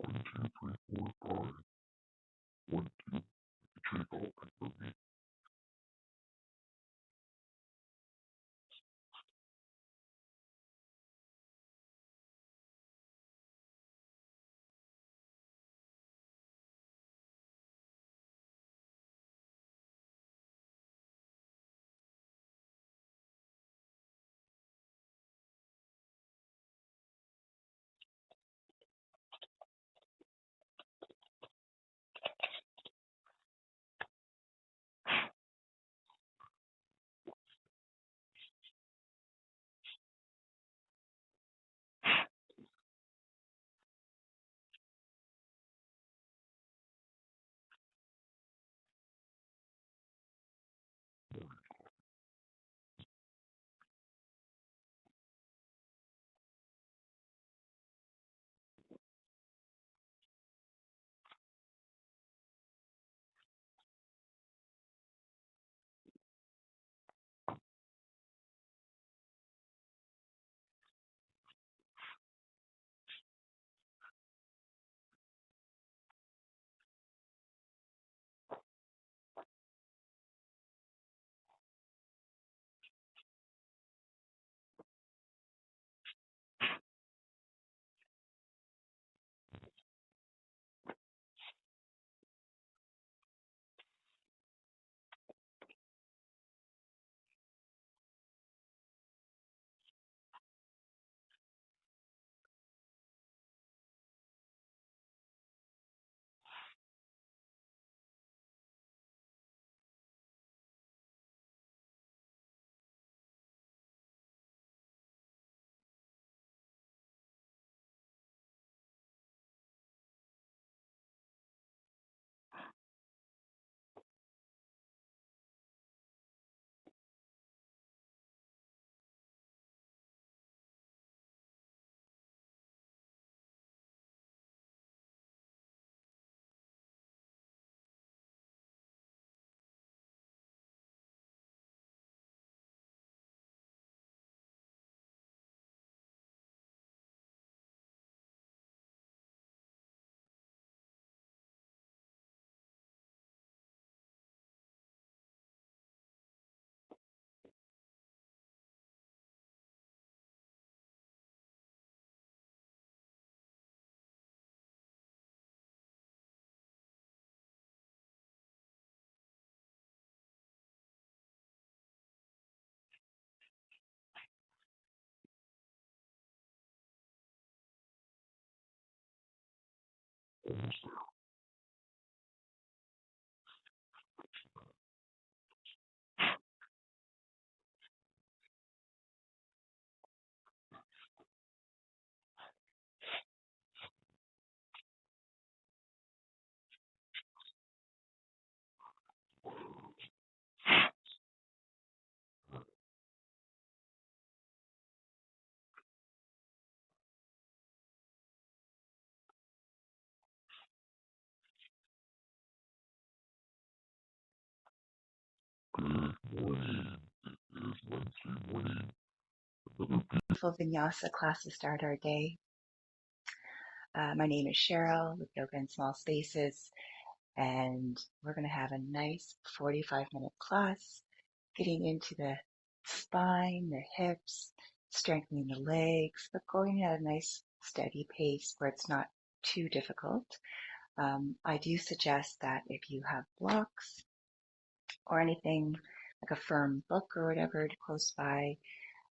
1, 2, 3, 4, 5. 1, 2, retrieve all information. Almost there. Good morning. It is Wednesday morning. Another Beautiful vinyasa class to start our day. My name is Cheryl with Yoga in Small Spaces, and we're going to have a nice 45-minute class getting into the spine, the hips, strengthening the legs, but going at a nice steady pace where it's not too difficult. I do suggest that if you have blocks or anything like a firm book or whatever close by,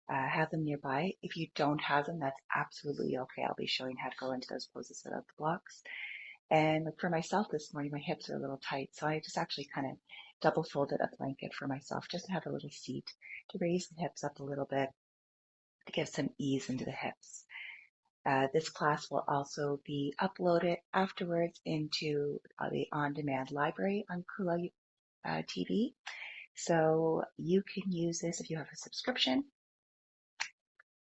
have them nearby. If you don't have them, that's absolutely okay. I'll be showing how to go into those poses without the blocks. And like for myself this morning, my hips are a little tight, so I just actually kind of double folded a blanket for myself just to have a little seat to raise the hips up a little bit to give some ease into the hips. This class will also be uploaded afterwards into the on-demand library on Kula TV. So you can use this if you have a subscription,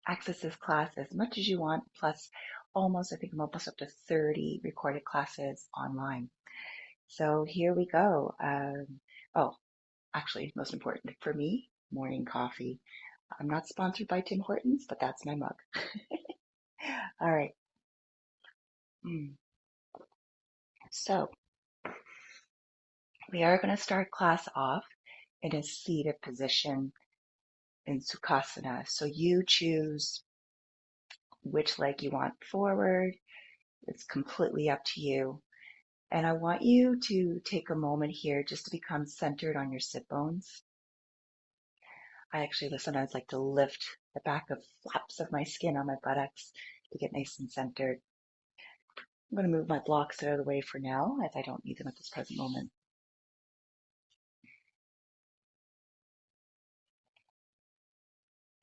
access this class as much as you want, plus I think I'm almost up to 30 recorded classes online. So here we go. Actually, most important for me, morning coffee. I'm not sponsored by Tim Hortons, but that's my mug. All right. So we are going to start class off in a seated position in Sukhasana. So you choose which leg you want forward. It's completely up to you. And I want you to take a moment here just to become centered on your sit bones. I actually sometimes like to lift the back of flaps of my skin on my buttocks to get nice and centered. I'm going to move my blocks out of the way for now, as I don't need them at this present moment.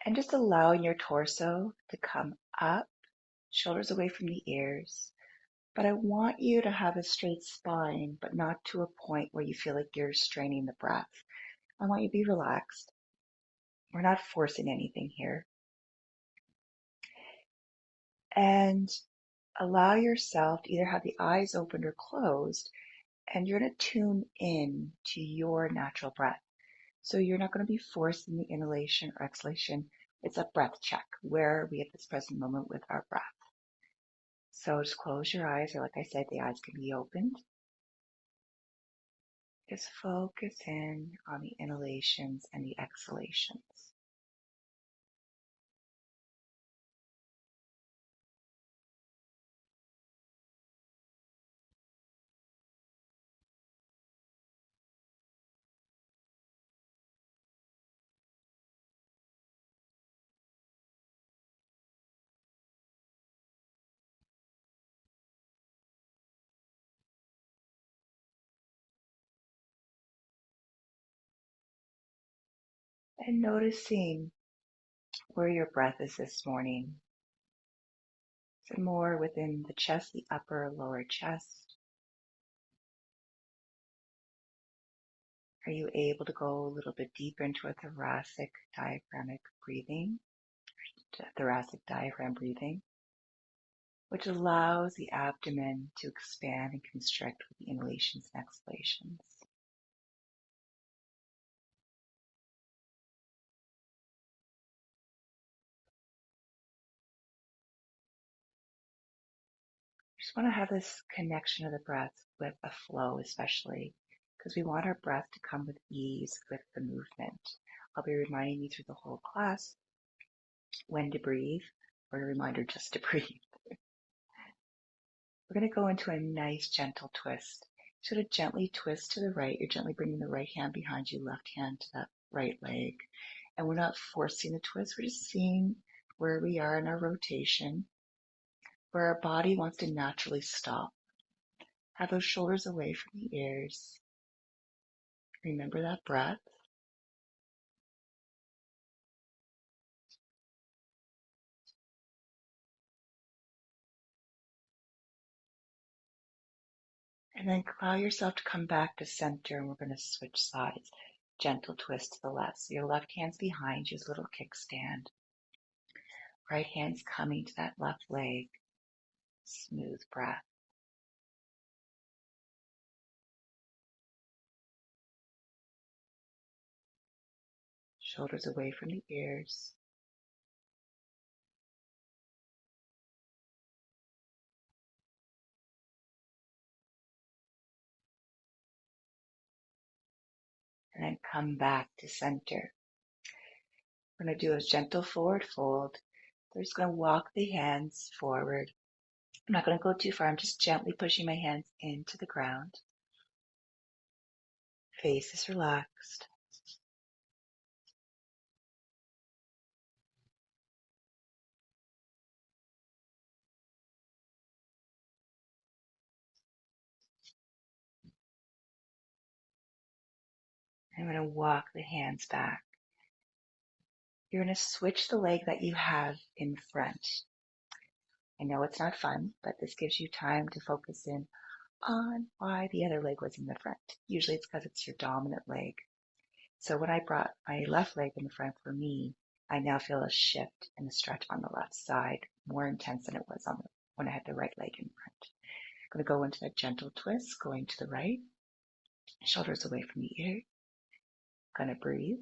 And just allowing your torso to come up, shoulders away from the ears. But I want you to have a straight spine, but not to a point where you feel like you're straining the breath. I want you to be relaxed. We're not forcing anything here. And allow yourself to either have the eyes open or closed, and you're going to tune in to your natural breath. So you're not going to be forcing the inhalation or exhalation. It's a breath check. Where are we at this present moment with our breath? So just close your eyes, or like I said, the eyes can be opened. Just focus in on the inhalations and the exhalations. And noticing where your breath is this morning. Is it more within the chest, the upper or lower chest? Are you able to go a little bit deeper into a thoracic diaphragmatic breathing, thoracic diaphragm breathing, which allows the abdomen to expand and constrict with the inhalations and exhalations? Just want to have this connection of the breath with a flow, especially because we want our breath to come with ease with the movement. I'll be reminding you through the whole class when to breathe, or a reminder just to breathe. We're going to go into a nice gentle twist. Sort of gently twist to the right. You're gently bringing the right hand behind you, left hand to that right leg. And we're not forcing the twist. We're just seeing where we are in our rotation, where our body wants to naturally stop. Have those shoulders away from the ears. Remember that breath. And then allow yourself to come back to center, and we're going to switch sides. Gentle twist to the left. So your left hand's behind you as a little kickstand. Right hand's coming to that left leg. Smooth breath. Shoulders away from the ears. And then come back to center. We're going to do a gentle forward fold. We're just going to walk the hands forward. I'm not going to go too far. I'm just gently pushing my hands into the ground. Face is relaxed. I'm going to walk the hands back. You're going to switch the leg that you have in front. I know it's not fun, but this gives you time to focus in on why the other leg was in the front. Usually it's because it's your dominant leg. So when I brought my left leg in the front for me, I now feel a shift and a stretch on the left side, more intense than it was when I had the right leg in front. I'm going to go into that gentle twist, going to the right, shoulders away from the ear. Going to breathe.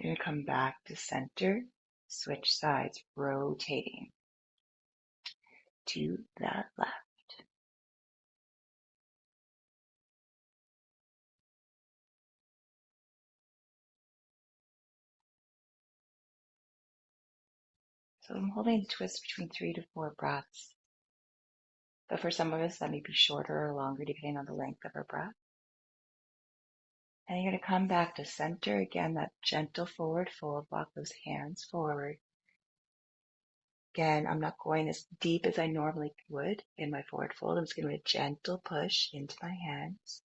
You're going to come back to center, switch sides, rotating to the left. So I'm holding the twist between 3 to 4 breaths. But for some of us, that may be shorter or longer, depending on the length of our breath. And you're going to come back to center again, that gentle forward fold. Walk those hands forward. Again, I'm not going as deep as I normally would in my forward fold. I'm just going to do a gentle push into my hands,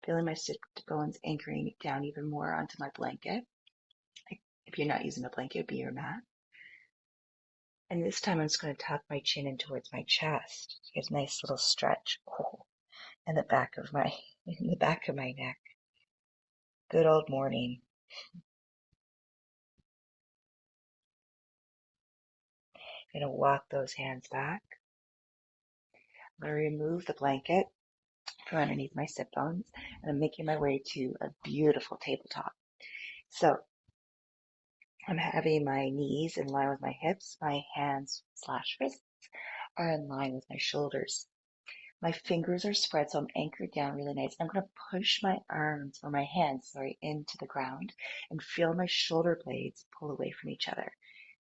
feeling my sit bones anchoring down even more onto my blanket. If you're not using a blanket, it'd be your mat. And this time I'm just going to tuck my chin in towards my chest to get a nice little stretch in the back of my neck. Good old morning. I'm going to walk those hands back. I'm going to remove the blanket from underneath my sit bones, and I'm making my way to a beautiful tabletop. So I'm having my knees in line with my hips. My hands/wrists are in line with my shoulders. My fingers are spread, so I'm anchored down really nice. I'm going to push my hands, into the ground and feel my shoulder blades pull away from each other.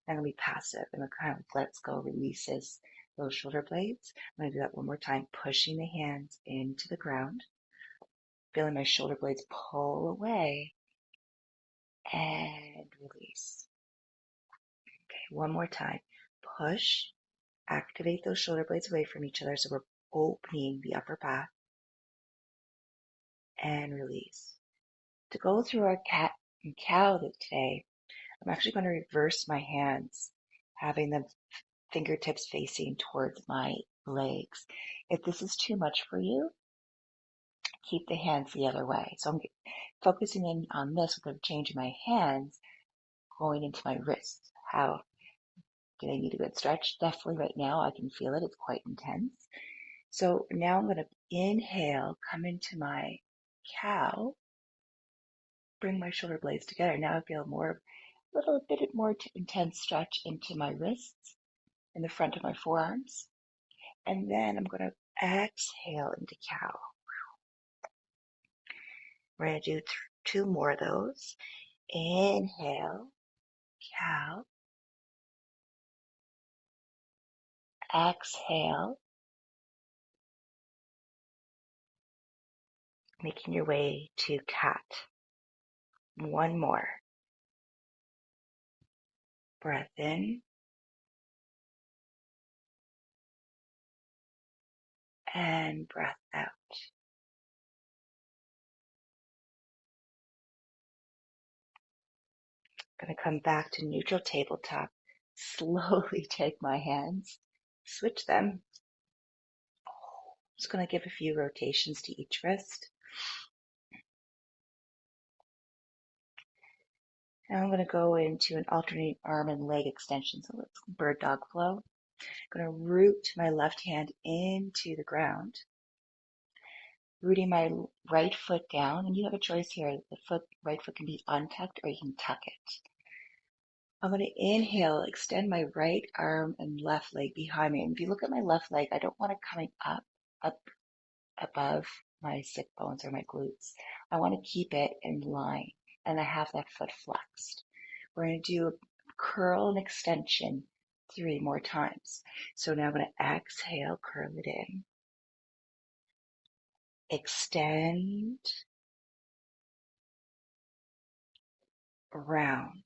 I'm going to be passive. I'm going to kind of lets go, releases those shoulder blades. I'm going to do that one more time, pushing the hands into the ground, feeling my shoulder blades pull away and release. Okay, one more time. Push, activate those shoulder blades away from each other so we're opening the upper back, and release. To go through our cat and cow today, I'm actually going to reverse my hands, having them fingertips facing towards my legs. If this is too much for you, keep the hands the other way. So I'm focusing in on this with a change in my hands going into my wrists. How do they need a good stretch? Definitely right now I can feel it. It's quite intense. So now I'm going to inhale, come into my cow, bring my shoulder blades together. Now I feel a little bit more intense stretch into my wrists and the front of my forearms. And then I'm going to exhale into cow. We're going to do 2 more of those. Inhale, cow. Exhale, making your way to cat. 1 more. Breath in and breath out. Going to come back to neutral tabletop. Slowly take my hands, switch them. Just going to give a few rotations to each wrist. Now I'm going to go into an alternating arm and leg extension. So let's bird dog flow. I'm going to root my left hand into the ground, rooting my right foot down. And you have a choice here. The right foot can be untucked or you can tuck it. I'm going to inhale, extend my right arm and left leg behind me. And if you look at my left leg, I don't want it coming up above my sit bones or my glutes. I want to keep it in line, and I have that foot flexed. We're going to do a curl and extension 3 more times. So now I'm going to exhale, curl it in. Extend, round.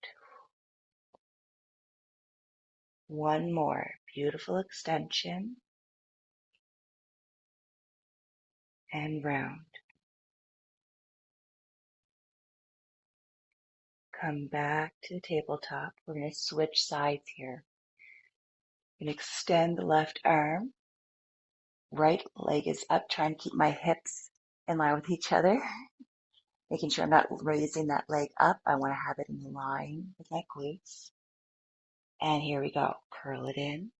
1 more. Beautiful extension and round. Come back to the tabletop. We're going to switch sides here. I'm going to extend the left arm. Right leg is up, trying to keep my hips in line with each other. Making sure I'm not raising that leg up. I want to have it in line with my glutes. And here we go. Curl it in.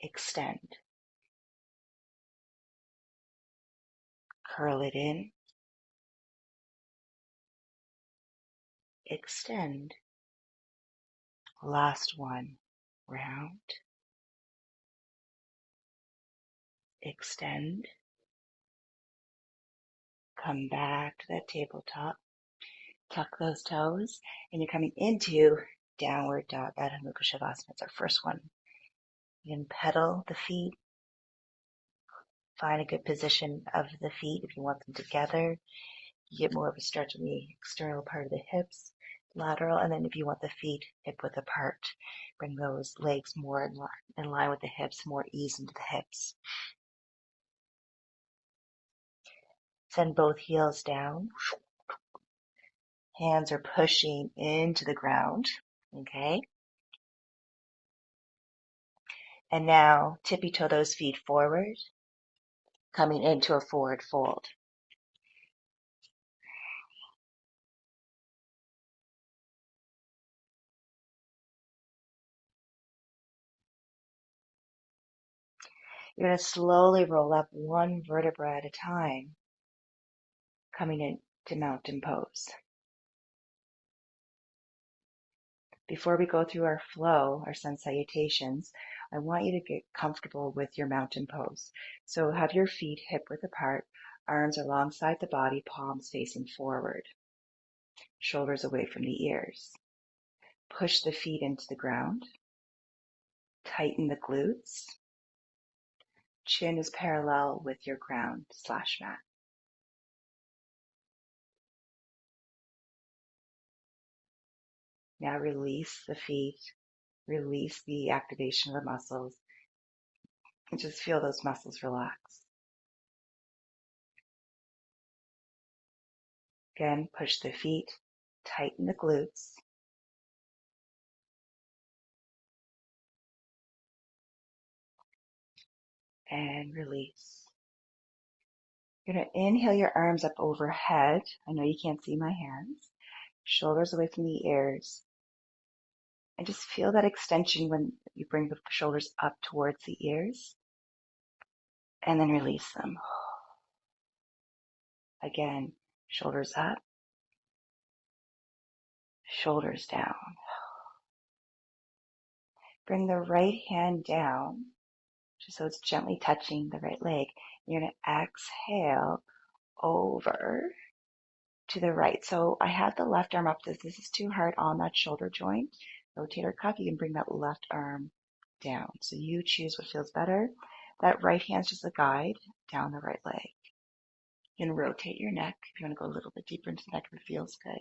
Extend. Curl it in. extend. Last one. Round, extend, come back to that tabletop, tuck those toes, and you're coming into downward dog, Adho Mukha Shavasana. It's our first one. You can pedal the feet, find a good position of the feet if you want them together. You get more of a stretch in the external part of the hips, lateral, and then if you want the feet hip width apart, bring those legs more in line with the hips, more ease into the hips. Send both heels down. Hands are pushing into the ground, okay? And now tippy toe those feet forward, coming into a forward fold. You're going to slowly roll up one vertebra at a time, coming into mountain pose. Before we go through our flow, our sun salutations, I want you to get comfortable with your mountain pose. So have your feet hip width apart, arms alongside the body, palms facing forward, shoulders away from the ears. Push the feet into the ground, tighten the glutes, chin is parallel with your ground/mat. Now release the feet, release the activation of the muscles, and just feel those muscles relax. Again, push the feet, tighten the glutes, and release. You're going to inhale your arms up overhead. I know you can't see my hands. Shoulders away from the ears. And just feel that extension when you bring the shoulders up towards the ears. And then release them. Again, shoulders up, shoulders down. Bring the right hand down, just so it's gently touching the right leg. You're going to exhale over to the right. So I had the left arm up. This is too hard on that shoulder joint, rotator cuff. You can bring that left arm down. So you choose what feels better. That right hand's just a guide down the right leg. You can rotate your neck if you want to go a little bit deeper into the neck if it feels good.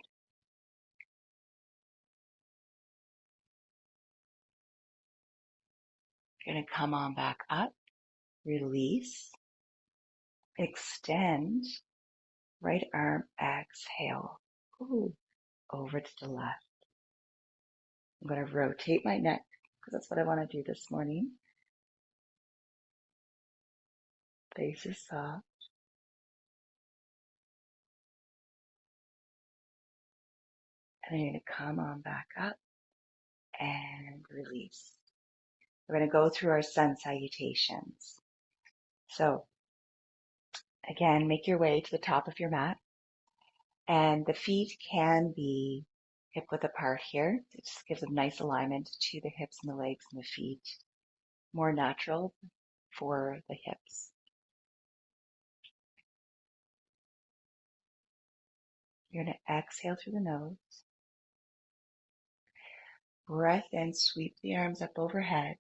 You're going to come on back up, release, extend, right arm, exhale, over to the left. I'm going to rotate my neck because that's what I want to do this morning. Face is soft. And then you're going to come on back up and release. We're going to go through our sun salutations. So again, make your way to the top of your mat. And the feet can be hip width apart here. It just gives a nice alignment to the hips and the legs and the feet. More natural for the hips. You're going to exhale through the nose. Breath in, sweep the arms up overhead.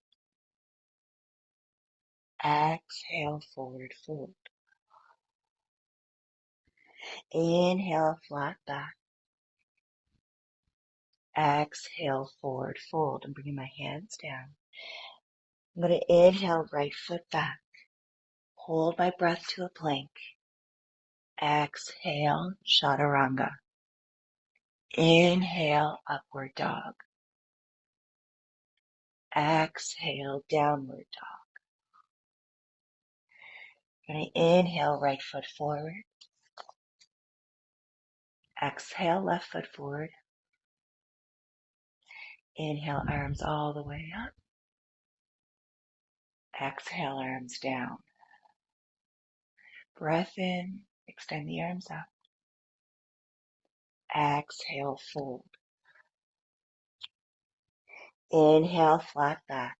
Exhale, forward fold. Inhale, flat back. Exhale, forward fold. I'm bringing my hands down. I'm going to inhale, right foot back. Hold my breath to a plank. Exhale, chaturanga. Inhale, upward dog. Exhale, downward dog. I'm going to inhale, right foot forward. Exhale, left foot forward. Inhale, arms all the way up. Exhale, arms down. Breath in, extend the arms up. Exhale, fold. Inhale, flat back.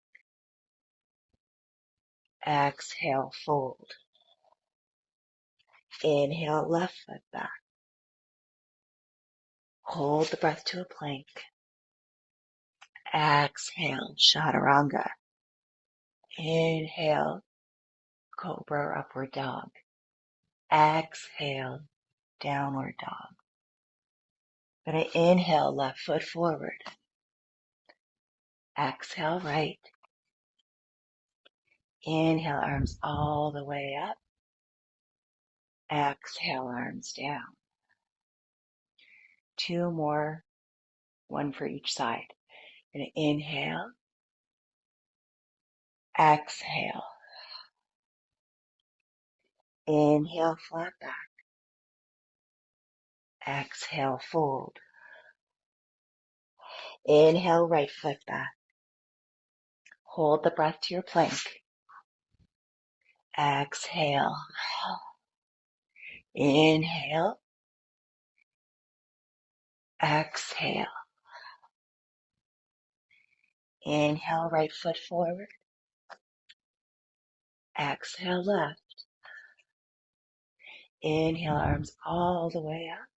Exhale, fold. Inhale, left foot back. Hold the breath to a plank. Exhale, chaturanga. Inhale, cobra or upward dog. Exhale, downward dog. Gonna inhale, left foot forward. Exhale, right. Inhale, arms all the way up. Exhale, arms down. Two more, one for each side. Gonna inhale, exhale. Inhale, flat back. Exhale, fold. Inhale, right foot back. Hold the breath to your plank. Exhale. Inhale. Exhale. Inhale, right foot forward. Exhale, left. Inhale, arms all the way up.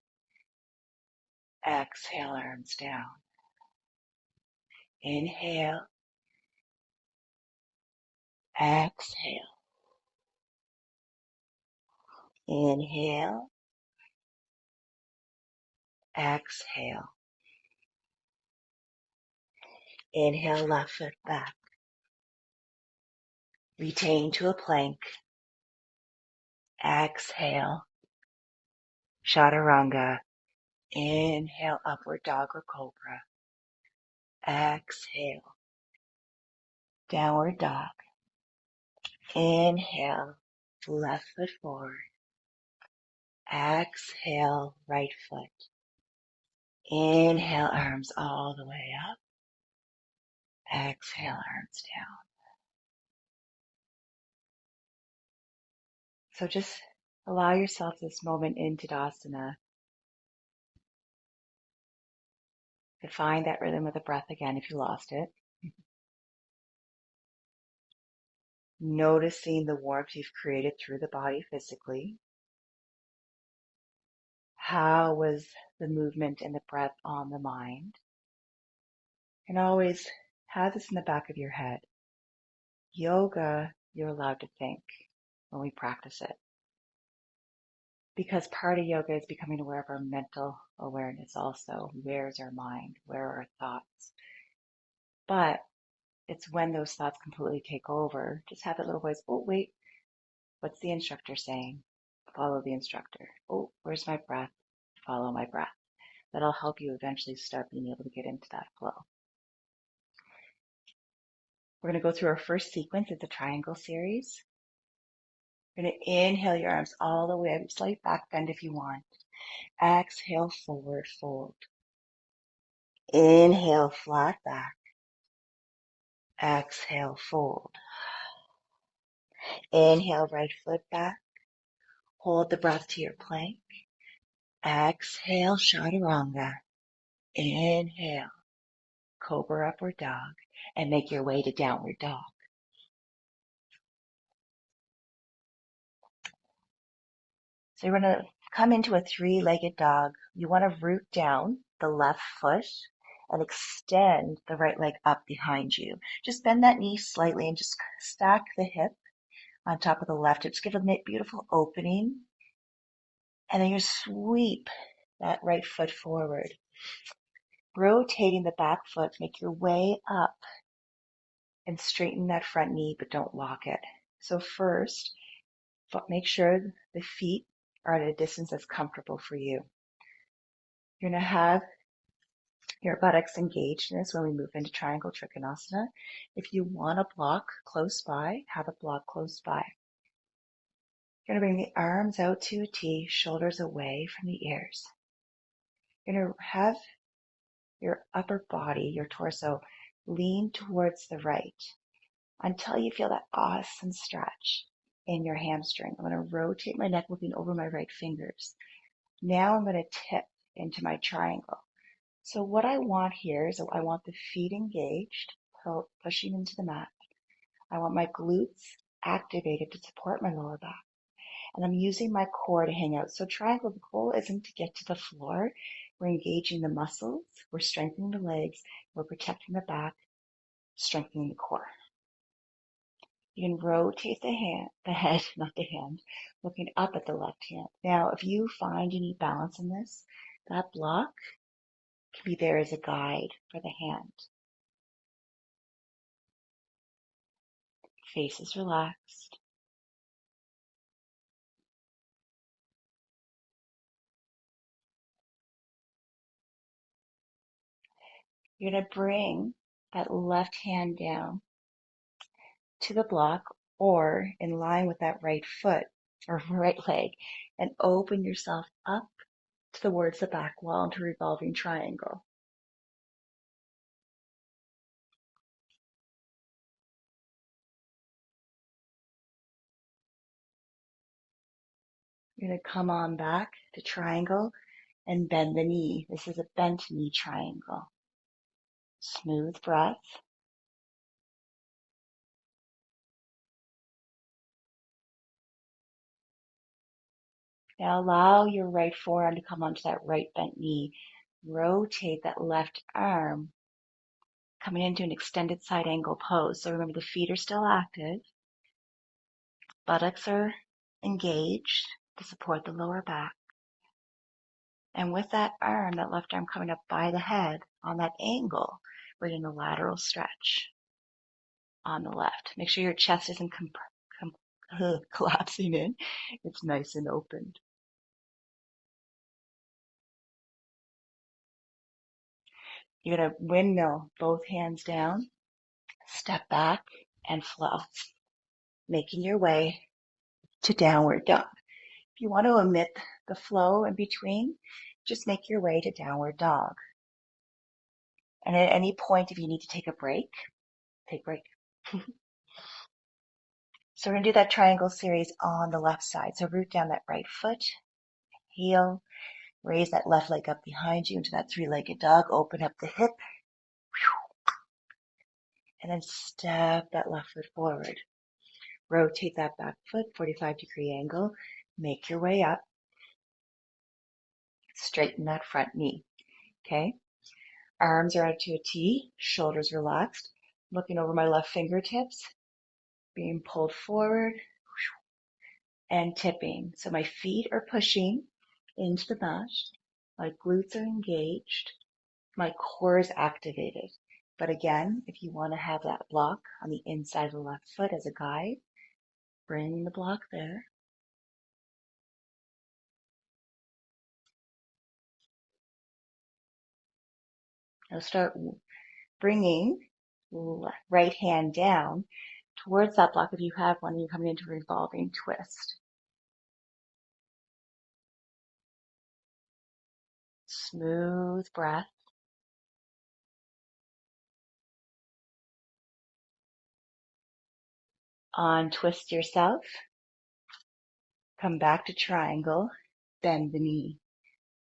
Exhale, arms down. Inhale. Exhale. Inhale. Exhale. Inhale, left foot back. Retain to a plank. Exhale. Chaturanga. Inhale, upward dog or cobra. Exhale. Downward dog. Inhale, left foot forward. Exhale, right foot. Inhale, arms all the way up. Exhale, arms down. So just allow yourself this moment in Tadasana to find that rhythm of the breath again if you lost it. Noticing the warmth you've created through the body physically. How was the movement and the breath on the mind? And always have this in the back of your head. Yoga, you're allowed to think when we practice it. Because part of yoga is becoming aware of our mental awareness also. Where's our mind? Where are our thoughts? But it's when those thoughts completely take over. Just have that little voice, oh, wait, what's the instructor saying? Follow the instructor. Oh, where's my breath? Follow my breath. That'll help you eventually start being able to get into that flow. We're going to go through our first sequence. It's a triangle series. We're going to inhale your arms all the way up, slight back bend if you want. Exhale, forward fold. Inhale, flat back. Exhale, fold. Inhale, right foot back. Hold the breath to your plank. Exhale, chaturanga. Inhale, cobra upward dog, and make your way to downward dog. So you're going to come into a three-legged dog. You want to root down the left foot and extend the right leg up behind you. Just bend that knee slightly and just stack the hip on top of the left hip. Just give a beautiful opening. And then you sweep that right foot forward. Rotating the back foot, make your way up and straighten that front knee, but don't lock it. So first, make sure the feet are at a distance that's comfortable for you. You're going to have your buttocks engaged in this when we move into triangle Trikonasana. If you want a block close by, have a block close by. You're going to bring the arms out to a T, shoulders away from the ears. You're going to have your upper body, your torso, lean towards the right until you feel that awesome stretch in your hamstring. I'm going to rotate my neck looking over my right fingers. Now I'm going to tip into my triangle. So what I want here is I want the feet engaged, pushing into the mat. I want my glutes activated to support my lower back. And I'm using my core to hang out. So triangle, the goal isn't to get to the floor. We're engaging the muscles. We're strengthening the legs. We're protecting the back, strengthening the core. You can rotate the head, not the hand, looking up at the left hand. Now, if you find you need balance in this, that block can be there as a guide for the hand. Face is relaxed. You're going to bring that left hand down to the block or in line with that right foot or right leg and open yourself up towards the back wall into a revolving triangle. You're going to come on back to triangle and bend the knee. This is a bent knee triangle. Smooth breath. Now allow your right forearm to come onto that right bent knee. Rotate that left arm, coming into an extended side angle pose. So remember the feet are still active. Buttocks are engaged to support the lower back. And with that arm, that left arm coming up by the head on that angle, we're doing a lateral stretch on the left. Make sure your chest isn't collapsing in. It's nice and opened. You're going to windmill both hands down, step back, and flow, making your way to downward dog. If you want to omit the flow in between, just make your way to downward dog. And at any point, if you need to take a break, take a break. So we're going to do that triangle series on the left side. So root down that right foot, heel, raise that left leg up behind you into that three-legged dog, open up the hip, and then step that left foot forward. Rotate that back foot, 45-degree angle, make your way up, straighten that front knee, okay? Arms are out to a T, shoulders relaxed, looking over my left fingertips, being pulled forward, and tipping. So my feet are pushing into the mat, my glutes are engaged, my core is activated. But again, if you want to have that block on the inside of the left foot as a guide, bring the block there. Now start bringing right hand down towards that block if you have one, and you're coming into a revolving twist. Smooth breath. Twist yourself. Come back to triangle. Bend the knee.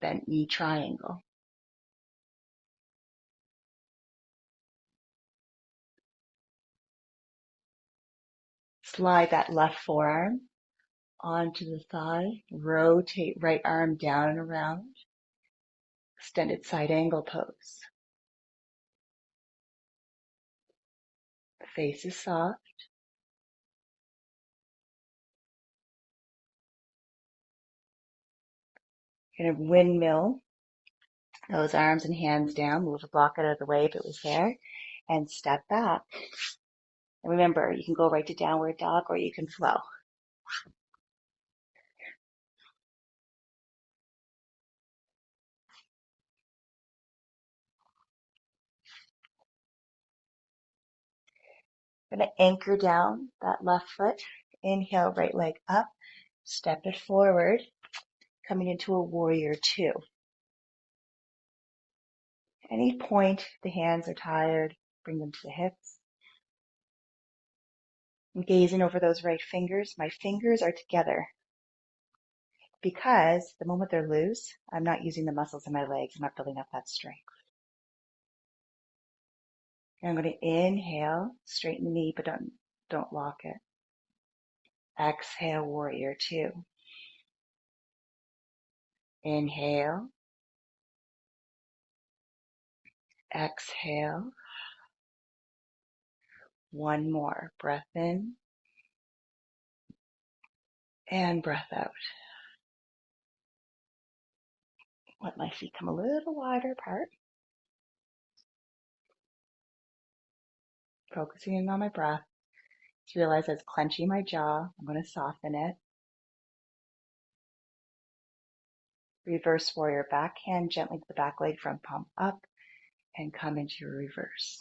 Bent knee triangle. Slide that left forearm onto the thigh. Rotate right arm down and around. Extended side angle pose. The face is soft. You're going to windmill those arms and hands down. Move the block out of the way if it was there. And step back. And remember, you can go right to downward dog or you can flow. I'm going to anchor down that left foot. Inhale, right leg up. Step it forward, coming into a warrior two. Any point the hands are tired, bring them to the hips. I'm gazing over those right fingers. My fingers are together because the moment they're loose, I'm not using the muscles in my legs. I'm not building up that strength. And I'm going to inhale, straighten the knee, but don't lock it. Exhale, warrior two. Inhale, exhale. One more. Breath in and breath out. Let my feet come a little wider apart. Focusing in on my breath. To realize I was clenching my jaw. I'm going to soften it. Reverse warrior, backhand gently to the back leg, front palm up, and come into your reverse.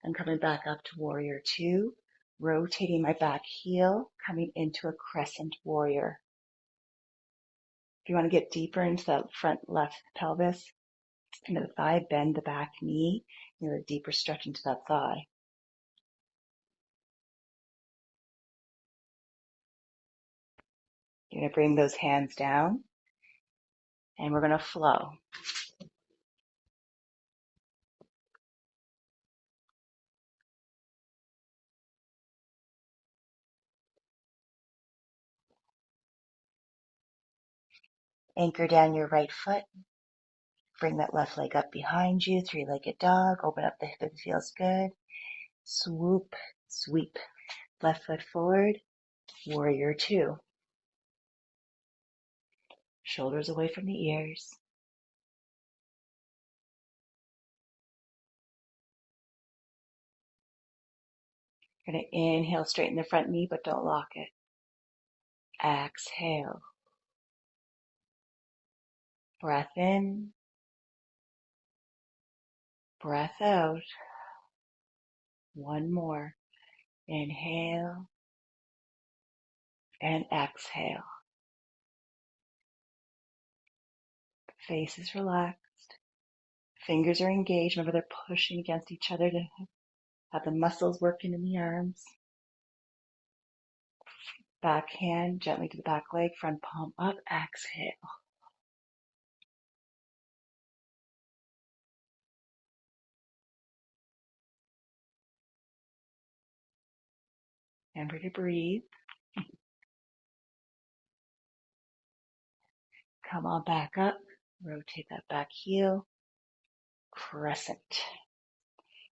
I'm coming back up to warrior two, rotating my back heel, coming into a crescent warrior. If you want to get deeper into that front left pelvis, into the thigh, bend the back knee, a deeper stretch into that thigh. You're going to bring those hands down, and we're going to flow. Anchor down your right foot. Bring that left leg up behind you, three-legged dog. Open up the hip if it feels good. Swoop, sweep. Left foot forward, warrior two. Shoulders away from the ears. You're going to inhale, straighten the front knee, but don't lock it. Exhale. Breath in. Breath out. One more. Inhale and exhale. Face is relaxed. Fingers are engaged. Remember, they're pushing against each other to have the muscles working in the arms. Back hand gently to the back leg, front palm up, exhale. Remember to breathe. Come on back up. Rotate that back heel. Crescent.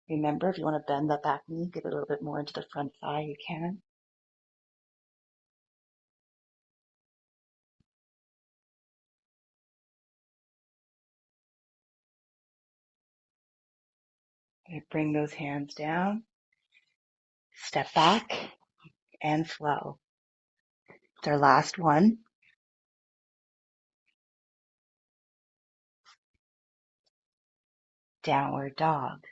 Remember, if you want to bend that back knee, get a little bit more into the front thigh, you can. Bring those hands down. Step back and flow. It's our last one. Downward dog.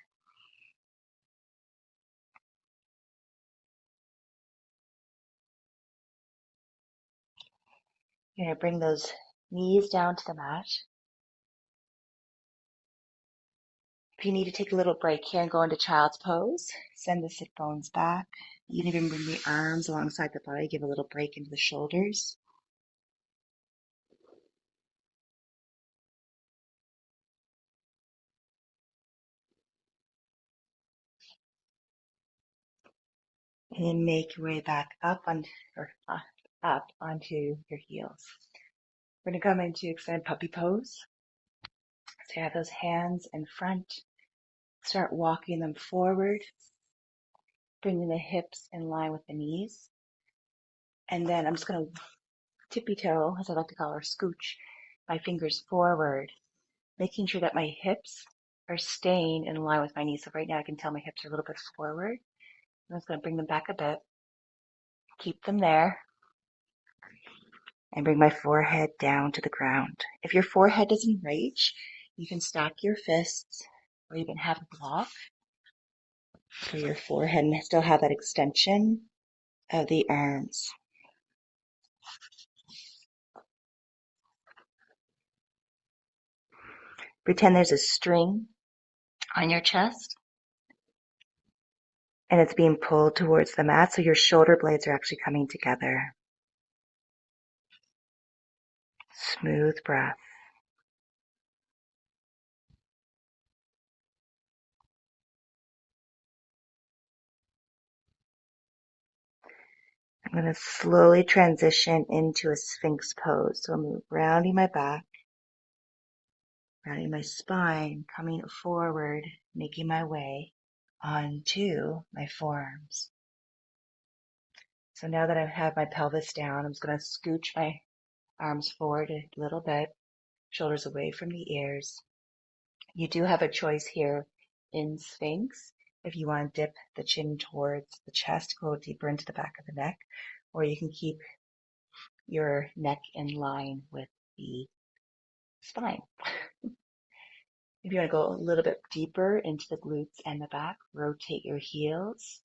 You're going to bring those knees down to the mat. If you need to take a little break here and go into child's pose, send the sit bones back. You can even bring the arms alongside the body, give a little break into the shoulders. And then make your way back up onto your heels. We're going to come into extended puppy pose. So you have those hands in front. Start walking them forward, bringing the hips in line with the knees. And then I'm just going to tippy toe, as I like to call her, scooch my fingers forward, making sure that my hips are staying in line with my knees. So right now I can tell my hips are a little bit forward. I'm just going to bring them back a bit, keep them there, and bring my forehead down to the ground. If your forehead doesn't reach, you can stack your fists, or you can have a block for your forehead and still have that extension of the arms. Pretend there's a string on your chest. and it's being pulled towards the mat, so your shoulder blades are actually coming together. Smooth breath. I'm going to slowly transition into a Sphinx pose. So I'm rounding my back, rounding my spine, coming forward, making my way onto my forearms. So now that I have my pelvis down, I'm just going to scooch my arms forward a little bit, shoulders away from the ears. You do have a choice here in Sphinx if you want to dip the chin towards the chest, go deeper into the back of the neck, or you can keep your neck in line with the spine. If you want to go a little bit deeper into the glutes and the back, rotate your heels,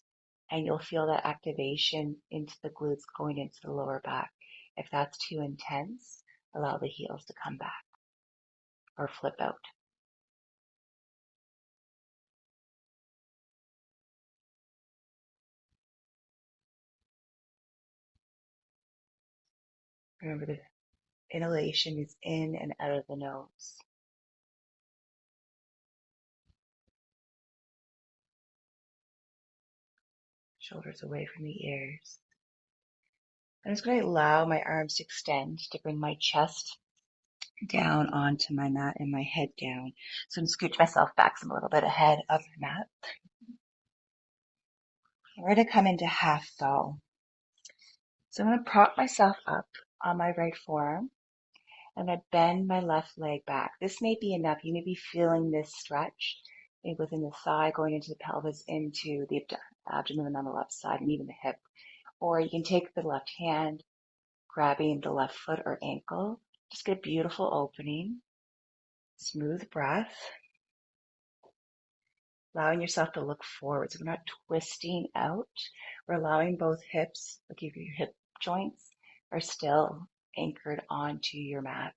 and you'll feel that activation into the glutes going into the lower back. If that's too intense, allow the heels to come back or flip out. Remember, the inhalation is in and out of the nose. Shoulders away from the ears. I'm just going to allow my arms to extend to bring my chest down onto my mat and my head down. So I'm scooch myself back some a little bit ahead of the mat. We're going to come into half bow. So I'm going to prop myself up on my right forearm and I bend my left leg back. This may be enough. You may be feeling this stretch within the thigh, going into the pelvis, into the abdomen on the left side, and even the hip. Or you can take the left hand, grabbing the left foot or ankle. Just get a beautiful opening. Smooth breath. Allowing yourself to look forward. So we're not twisting out. We're allowing both hips, like if your hip joints are still anchored onto your mat.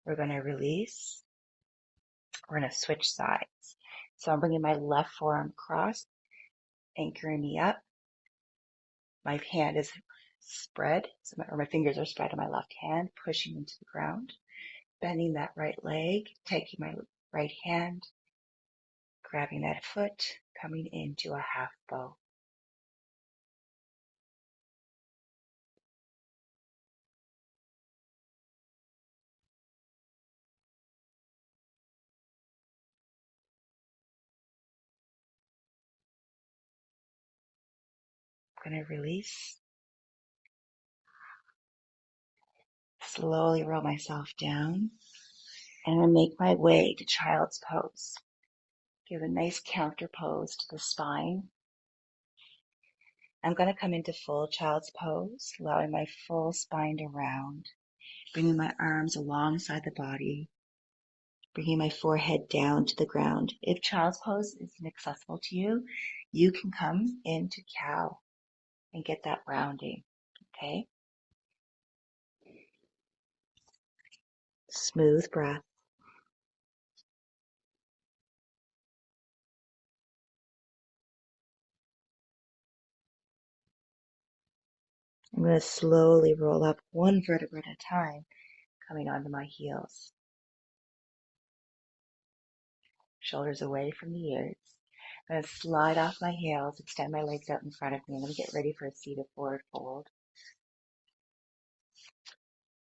We're going to release. We're going to switch sides. So I'm bringing my left forearm across, anchoring me up. My hand is spread, or my fingers are spread on my left hand, pushing into the ground. Bending that right leg, taking my right hand, grabbing that foot, coming into a half bow. I'm going to release. Slowly roll myself down. And I'm going to make my way to child's pose. Give a nice counter pose to the spine. I'm going to come into full child's pose, allowing my full spine to round, bringing my arms alongside the body, bringing my forehead down to the ground. If child's pose isn't accessible to you, you can come into cow and get that rounding, okay? Smooth breath. I'm going to slowly roll up one vertebra at a time, coming onto my heels. Shoulders away from the ears. I'm going to slide off my heels, extend my legs out in front of me. I'm going to get ready for a seated forward fold.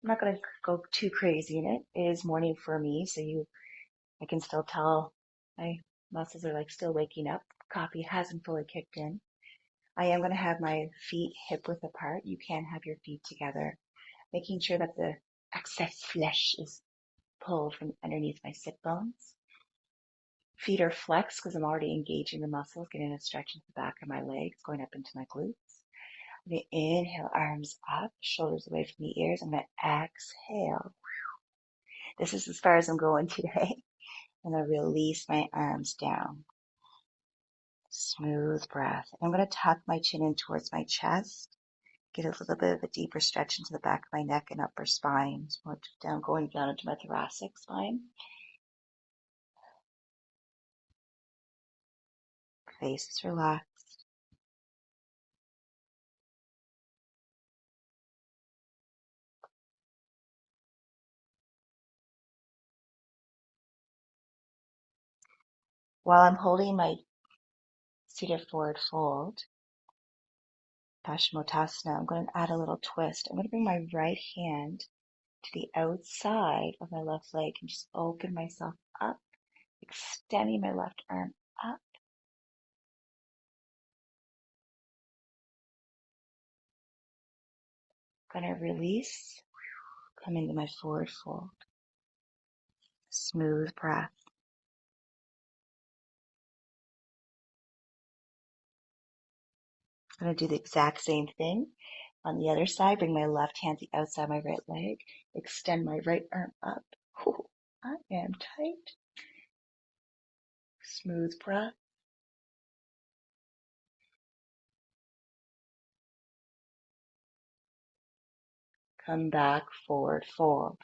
I'm not going to go too crazy in it. It is morning for me, so I can still tell my muscles are like still waking up. Coffee hasn't fully kicked in. I am going to have my feet hip width apart. You can have your feet together, making sure that the excess flesh is pulled from underneath my sit bones. Feet are flexed because I'm already engaging the muscles, getting a stretch into the back of my legs, going up into my glutes. I'm going to inhale, arms up, shoulders away from the ears. I'm going to exhale. This is as far as I'm going today. I'm going to release my arms down. Smooth breath. I'm going to tuck my chin in towards my chest, Get a little bit of a deeper stretch into the back of my neck and upper spine. So down, going down into my thoracic spine. Face is relaxed. While I'm holding my seated forward fold, Paschimottanasana, I'm going to add a little twist. I'm going to bring my right hand to the outside of my left leg and just open myself up, extending my left arm up. Going to release, come into my forward fold. Smooth breath. I'm going to do the exact same thing on the other side. Bring my left hand to the outside of my right leg. Extend my right arm up. Ooh, I am tight. Smooth breath. Come back, forward fold.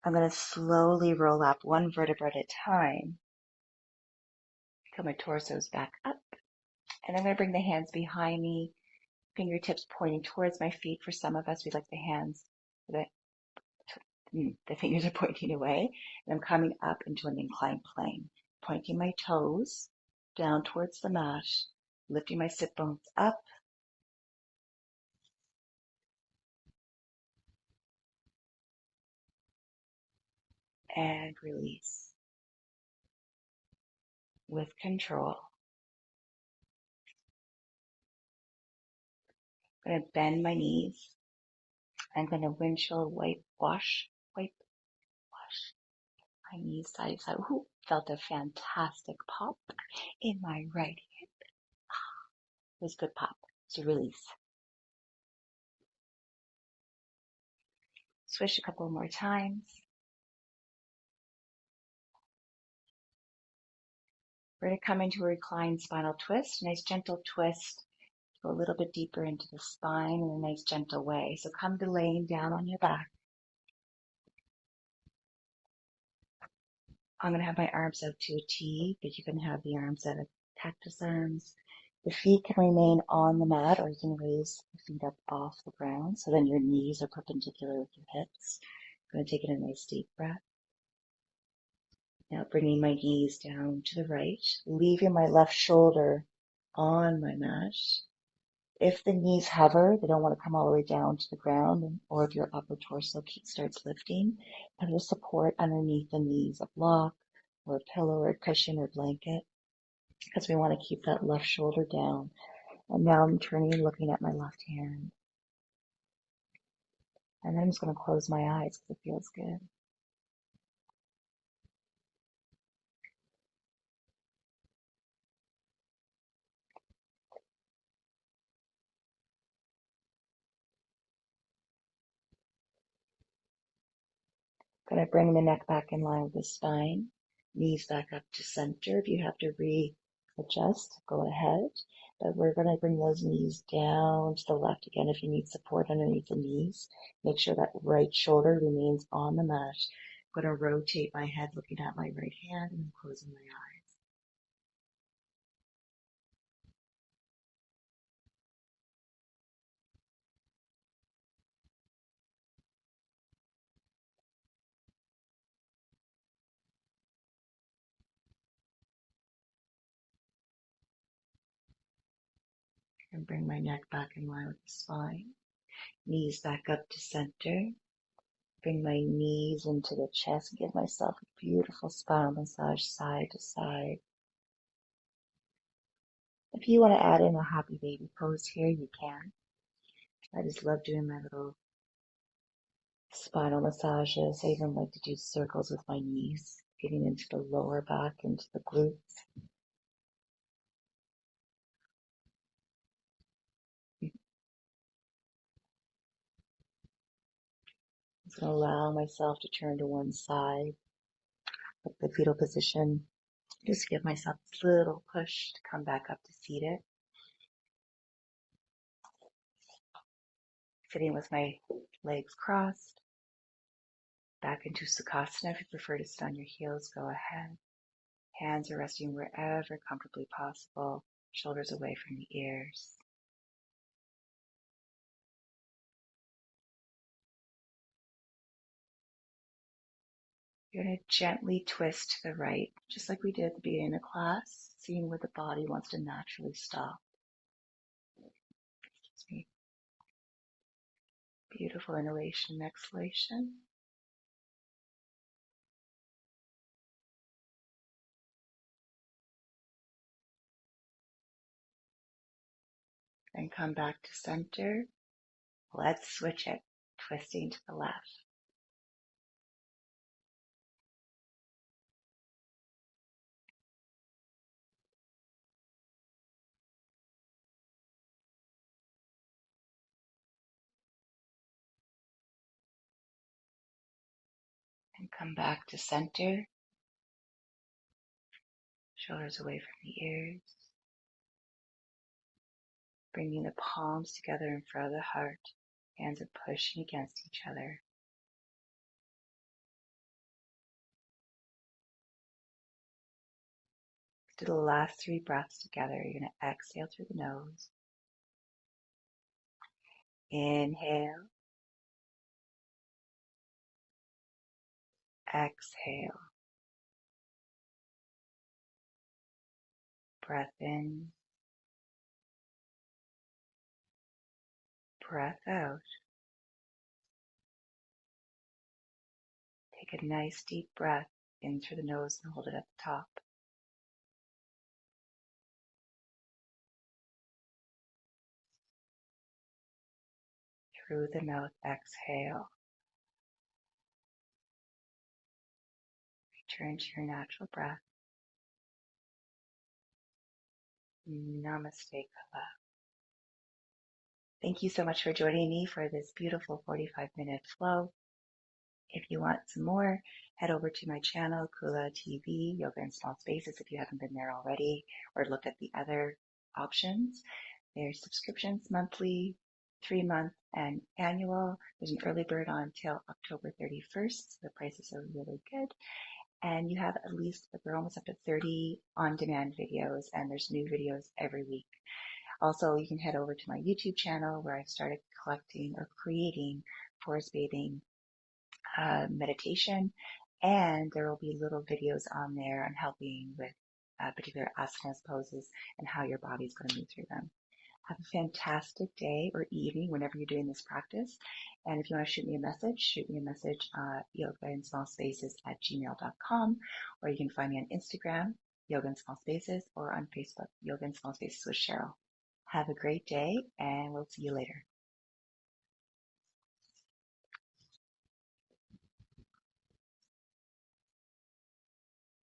I'm going to slowly roll up one vertebra at a time. Come my torso's back up. And I'm going to bring the hands behind me, fingertips pointing towards my feet. For some of us, we like the hands, the fingers are pointing away. And I'm coming up into an inclined plane, pointing my toes down towards the mat, lifting my sit bones up. And release with control. I'm going to bend my knees. I'm going to windshield wash my knees side to side. Ooh, felt a fantastic pop in my right hip. It was good pop. So release. Swish a couple more times. We're going to come into a reclined spinal twist. Nice gentle twist. Go a little bit deeper into the spine in a nice gentle way. So come to laying down on your back. I'm going to have my arms out to a T, but you can have the arms out of cactus arms. The feet can remain on the mat, or you can raise the feet up off the ground. So then your knees are perpendicular with your hips. I'm going to take in a nice deep breath. Now bringing my knees down to the right, leaving my left shoulder on my mat. If the knees hover, they don't want to come all the way down to the ground, or if your upper torso starts lifting, put a support underneath the knees, a block or a pillow or a cushion or blanket, because we want to keep that left shoulder down. And now I'm turning and looking at my left hand. And then I'm just going to close my eyes because it feels good. Going to bring the neck back in line with the spine, knees back up to center. If you have to readjust, go ahead. But we're going to bring those knees down to the left again. If you need support underneath the knees, make sure that right shoulder remains on the mat. I'm going to rotate my head looking at my right hand and closing my eyes. And bring my neck back in line with the spine. Knees back up to center. Bring my knees into the chest and give myself a beautiful spinal massage side to side. If you want to add in a happy baby pose here, you can. I just love doing my little spinal massages. I even like to do circles with my knees, getting into the lower back, into the glutes. just going to allow myself to turn to one side, up the fetal position. Just give myself a little push to come back up to seated. Sitting with my legs crossed. Back into Sukhasana. If you prefer to sit on your heels, go ahead. Hands are resting wherever comfortably possible. Shoulders away from the ears. You're going to gently twist to the right, just like we did at the beginning of class, seeing where the body wants to naturally stop. Excuse me. Beautiful inhalation and exhalation. Then come back to center. Let's switch it, twisting to the left. And come back to center. Shoulders away from the ears. Bringing the palms together in front of the heart. Hands are pushing against each other. Do the last 3 breaths together. You're going to exhale through the nose. Inhale. Exhale. Breath in. Breath out. Take a nice deep breath in through the nose and hold it at the top. Through the mouth, exhale. Return to your natural breath. Namaste, Kala. Thank you so much for joining me for this beautiful 45-minute flow. If you want some more, head over to my channel, Kula TV, Yoga in Small Spaces, if you haven't been there already, or looked at the other options. There's subscriptions monthly, 3-month, and annual. There's an early bird on till October 31st, so the prices are really good. And you have at least, we're almost up to 30 on-demand videos, and there's new videos every week. Also, you can head over to my YouTube channel where I've started collecting or creating forest bathing meditation, and there will be little videos on there on helping with particular asanas, poses, and how your body's going to move through them. Have a fantastic day or evening whenever you're doing this practice. And if you want to shoot me a message yogainSmallSpaces@gmail.com, or you can find me on Instagram, Yoga in Small Spaces, or on Facebook, Yoga in Small Spaces with Cheryl. Have a great day, and we'll see you later.